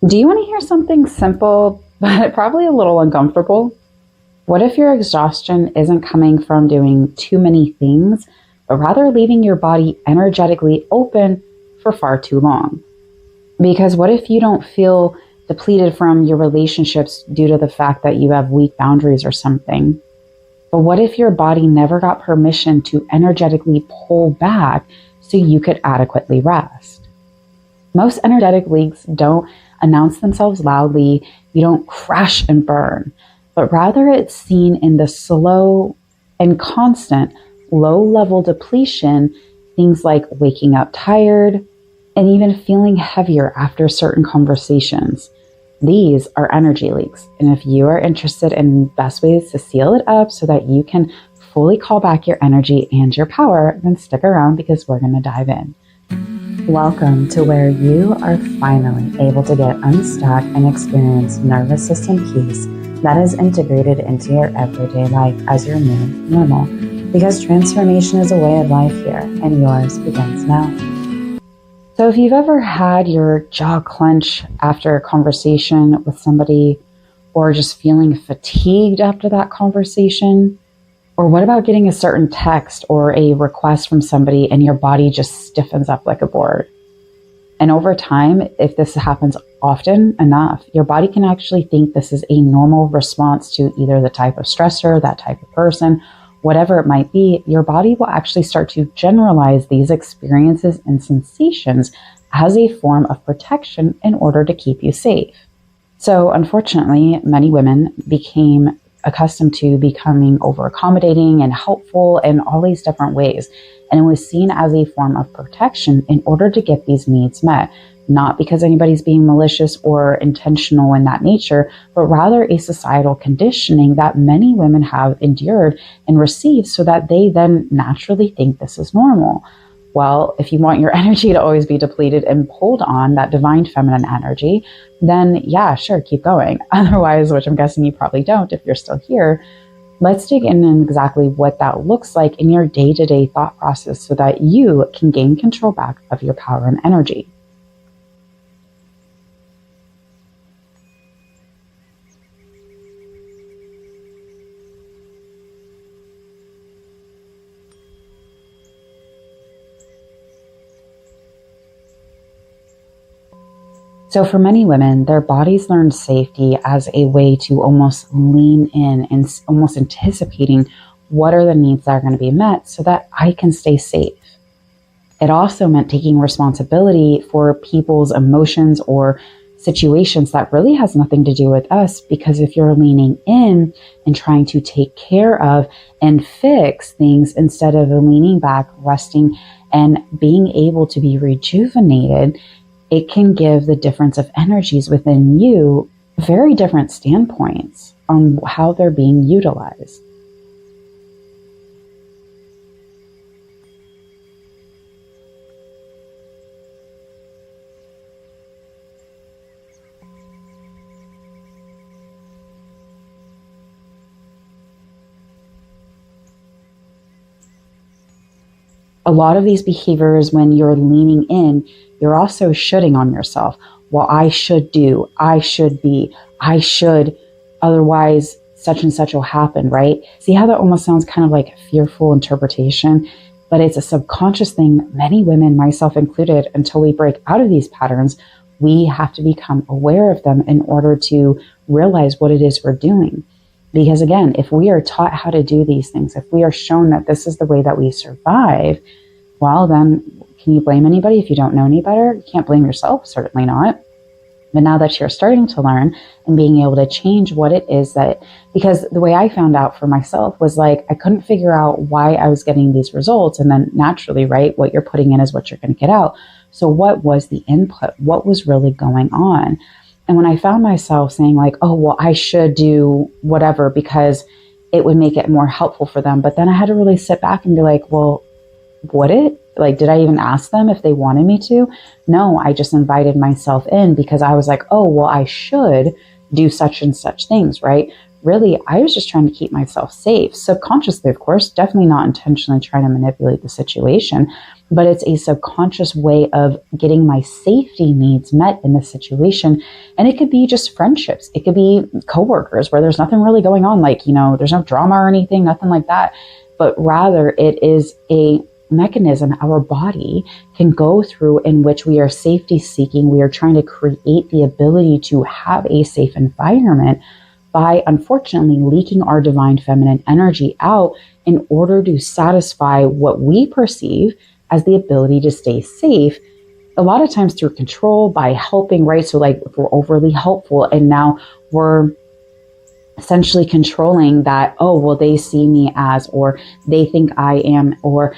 Do you want to hear something simple, but probably a little uncomfortable? What if your exhaustion isn't coming from doing too many things, but rather leaving your body energetically open for far too long? Because what if you don't feel depleted from your relationships due to the fact that you have weak boundaries or something? But what if your body never got permission to energetically pull back so you could adequately rest? Most energetic leaks don't announce themselves loudly. You don't crash and burn, but rather it's seen in the slow and constant low-level depletion, things like waking up tired and even feeling heavier after certain conversations. These are energy leaks, and if you are interested in best ways to seal it up so that you can fully call back your energy and your power, then stick around because we're going to dive in. Welcome to where you are finally able to get unstuck and experience nervous system peace that is integrated into your everyday life as your new normal. Because transformation is a way of life here, and yours begins now. So if you've ever had your jaw clench after a conversation with somebody, or just feeling fatigued after that conversation, or what about getting a certain text or a request from somebody and your body just stiffens up like a board? And over time, if this happens often enough, your body can actually think this is a normal response to either the type of stressor, that type of person, whatever it might be. Your body will actually start to generalize these experiences and sensations as a form of protection in order to keep you safe. So unfortunately, many women became accustomed to becoming over accommodating and helpful in all these different ways. And it was seen as a form of protection in order to get these needs met, not because anybody's being malicious or intentional in that nature, but rather a societal conditioning that many women have endured and received so that they then naturally think this is normal. Well, if you want your energy to always be depleted and pulled on, that divine feminine energy, then yeah, sure, keep going. Otherwise, which I'm guessing you probably don't if you're still here, let's dig in on exactly what that looks like in your day-to-day thought process so that you can gain control back of your power and energy. So for many women, their bodies learn safety as a way to almost lean in and almost anticipating what are the needs that are going to be met so that I can stay safe. It also meant taking responsibility for people's emotions or situations that really has nothing to do with us, because if you're leaning in and trying to take care of and fix things instead of leaning back, resting, and being able to be rejuvenated, it can give the difference of energies within you very different standpoints on how they're being utilized. A lot of these behaviors, when you're leaning in, you're also shoulding on yourself. Well, I should do, I should be, I should, otherwise such and such will happen, right? See how that almost sounds kind of like fearful interpretation, but it's a subconscious thing. Many women, myself included, until we break out of these patterns, we have to become aware of them in order to realize what it is we're doing. Because again, if we are taught how to do these things, if we are shown that this is the way that we survive, well, then can you blame anybody if you don't know any better? You can't blame yourself, certainly not. But now that you're starting to learn and being able to change what it is that, because the way I found out for myself was like, I couldn't figure out why I was getting these results. And then naturally, right, what you're putting in is what you're going to get out. So what was the input? What was really going on? And when I found myself saying like, oh, well, I should do whatever because it would make it more helpful for them. But then I had to really sit back and be like, well, would it? Like, did I even ask them if they wanted me to? No, I just invited myself in because I was like, oh, well, I should do such and such things, right? Really, I was just trying to keep myself safe. Subconsciously, of course, definitely not intentionally trying to manipulate the situation. but it's a subconscious way of getting my safety needs met in this situation. And it could be just friendships. It could be coworkers where there's nothing really going on, like, there's no drama or anything, nothing like that. But rather it is a mechanism our body can go through in which we are safety seeking. We are trying to create the ability to have a safe environment by unfortunately leaking our divine feminine energy out in order to satisfy what we perceive as the ability to stay safe, a lot of times through control, by helping, right? So like if we're overly helpful and now we're essentially controlling that, oh, well, they see me as, or they think I am, or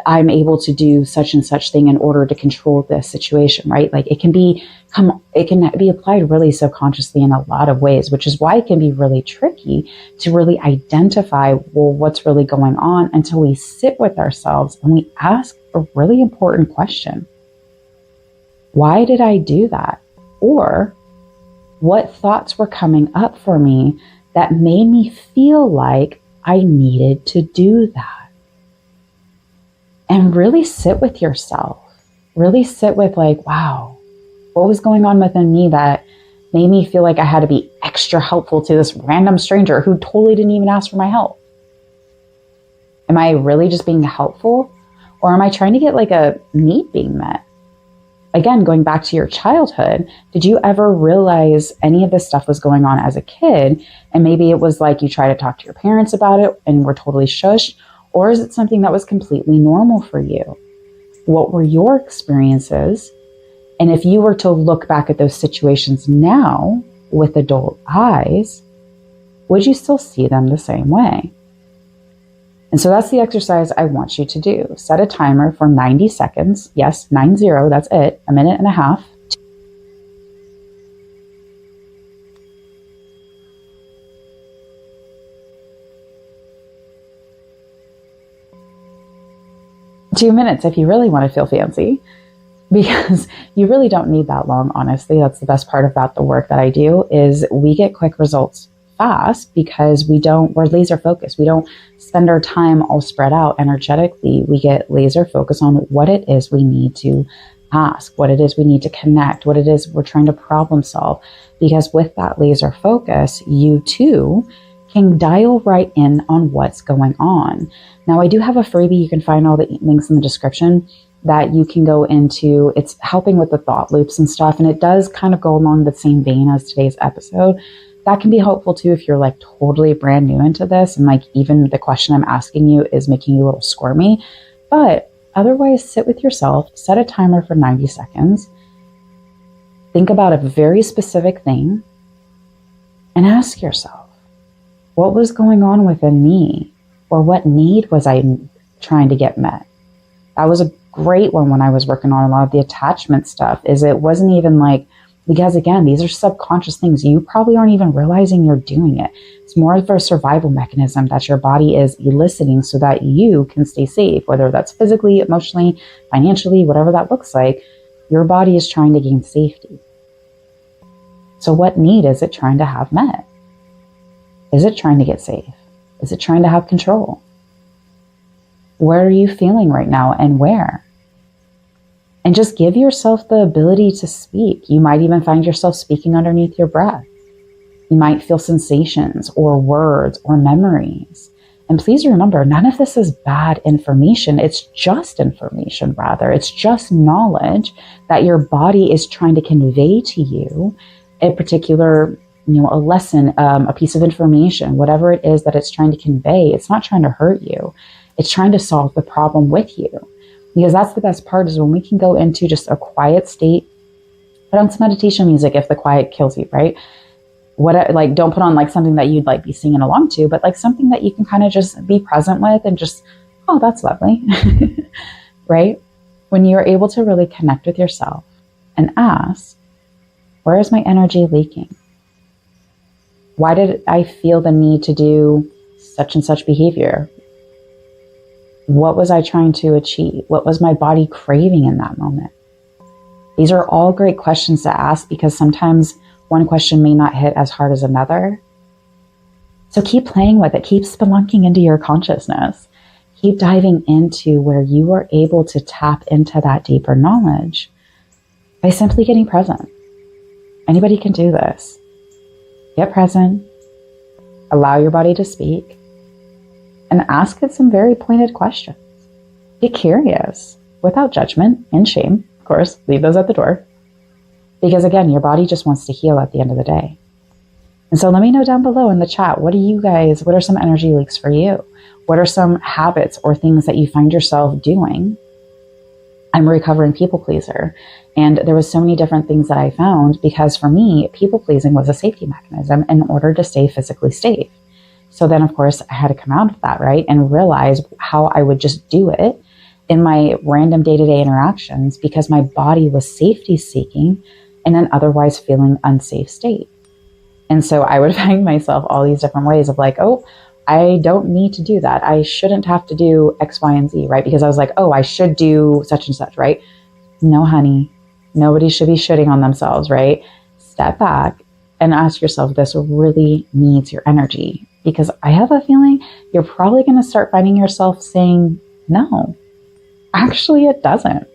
I'm able to do such and such thing in order to control this situation, right? Like it can be applied really subconsciously in a lot of ways, which is why it can be really tricky to really identify, well, what's really going on until we sit with ourselves and we ask a really important question. Why did I do that? Or what thoughts were coming up for me that made me feel like I needed to do that? And really sit with yourself. Really sit with like, wow, what was going on within me that made me feel like I had to be extra helpful to this random stranger who totally didn't even ask for my help? Am I really just being helpful? Or am I trying to get like a need being met? Again, going back to your childhood, did you ever realize any of this stuff was going on as a kid? And maybe it was like you try to talk to your parents about it and were totally shushed. Or is it something that was completely normal for you? What were your experiences? And if you were to look back at those situations now with adult eyes, would you still see them the same way? And so that's the exercise I want you to do. Set a timer for 90 seconds. Yes, 90, that's it. A minute and a half. 2 minutes if you really want to feel fancy, because you really don't need that long, honestly. That's the best part about the work that I do, is we get quick results fast because we're laser focused. We don't spend our time all spread out energetically. We get laser focused on what it is we need to ask, what it is we need to connect, what it is we're trying to problem solve. Because with that laser focus, you too can dial right in on what's going on. Now, I do have a freebie. You can find all the links in the description that you can go into. It's helping with the thought loops and stuff. And it does kind of go along the same vein as today's episode. That can be helpful too if you're like totally brand new into this and like even the question I'm asking you is making you a little squirmy. But otherwise, sit with yourself, set a timer for 90 seconds, think about a very specific thing, and ask yourself, what was going on within me? Or what need was I trying to get met? That was a great one when I was working on a lot of the attachment stuff, is it wasn't even like, because again, these are subconscious things. You probably aren't even realizing you're doing it. It's more of a survival mechanism that your body is eliciting so that you can stay safe, whether that's physically, emotionally, financially, whatever that looks like. Your body is trying to gain safety. So what need is it trying to have met? Is it trying to get safe? Is it trying to have control? Where are you feeling right now and where? And just give yourself the ability to speak. You might even find yourself speaking underneath your breath. You might feel sensations or words or memories. And please remember, none of this is bad information. It's just information, rather. It's just knowledge that your body is trying to convey to you a particular, a lesson, a piece of information, whatever it is that it's trying to convey. It's not trying to hurt you. It's trying to solve the problem with you. Because that's the best part, is when we can go into just a quiet state. Put on some meditation music if the quiet kills you, right? Don't put on like something that you'd like be singing along to, but like something that you can kind of just be present with and just, oh, that's lovely, right? When you're able to really connect with yourself and ask, where is my energy leaking? Why did I feel the need to do such and such behavior? What was I trying to achieve? What was my body craving in that moment? These are all great questions to ask, because sometimes one question may not hit as hard as another. So keep playing with it. Keep spelunking into your consciousness. keep diving into where you are able to tap into that deeper knowledge by simply getting present. Anybody can do this. Get present, allow your body to speak, and ask it some very pointed questions. Be curious, without judgment and shame. Of course, leave those at the door. Because again, your body just wants to heal at the end of the day. And so let me know down below in the chat, what are some energy leaks for you? What are some habits or things that you find yourself doing? I'm a recovering people pleaser. And there was so many different things that I found because for me, people pleasing was a safety mechanism in order to stay physically safe. So then, of course, I had to come out of that, right? And realize how I would just do it in my random day-to-day interactions because my body was safety seeking in an otherwise feeling unsafe state. And so I would find myself all these different ways of like, oh, I don't need to do that. I shouldn't have to do X, Y, and Z, right? Because I was like, oh, I should do such and such, right? No, honey, nobody should be shitting on themselves, right? Step back and ask yourself, this really needs your energy. Because I have a feeling you're probably going to start finding yourself saying, no, actually it doesn't.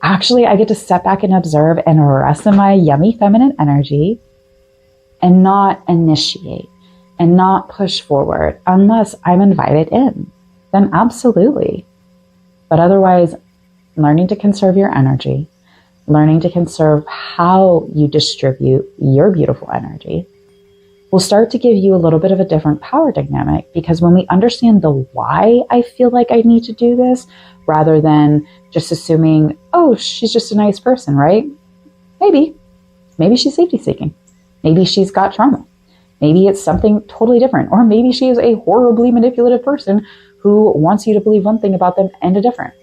Actually, I get to step back and observe and rest in my yummy feminine energy and not initiate and not push forward unless I'm invited in. Then absolutely. But otherwise, learning to conserve your energy, learning to conserve how you distribute your beautiful energy will start to give you a little bit of a different power dynamic, because when we understand the why I feel like I need to do this, rather than just assuming, oh, she's just a nice person, right? Maybe she's safety seeking. Maybe she's got trauma. Maybe it's something totally different. Or maybe she is a horribly manipulative person who wants you to believe one thing about them and a different.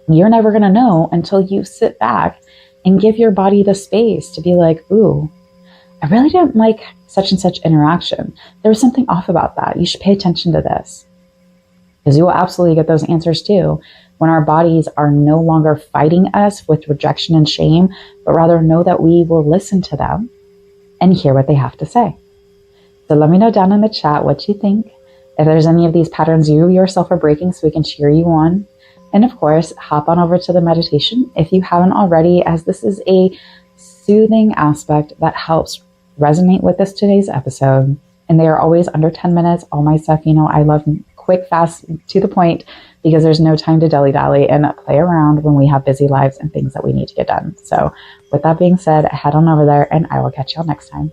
You're never going to know until you sit back and give your body the space to be like, ooh, I really didn't like such and such interaction. There was something off about that. You should pay attention to this. Because you will absolutely get those answers too when our bodies are no longer fighting us with rejection and shame, but rather know that we will listen to them and hear what they have to say. So let me know down in the chat what you think. If there's any of these patterns you yourself are breaking so we can cheer you on. And of course, hop on over to the meditation if you haven't already, as this is a soothing aspect that helps resonate with this today's episode. And they are always under 10 minutes. All my stuff, I love quick, fast, to the point, because there's no time to dilly-dally and play around when we have busy lives and things that we need to get done. So with that being said, head on over there and I will catch y'all next time.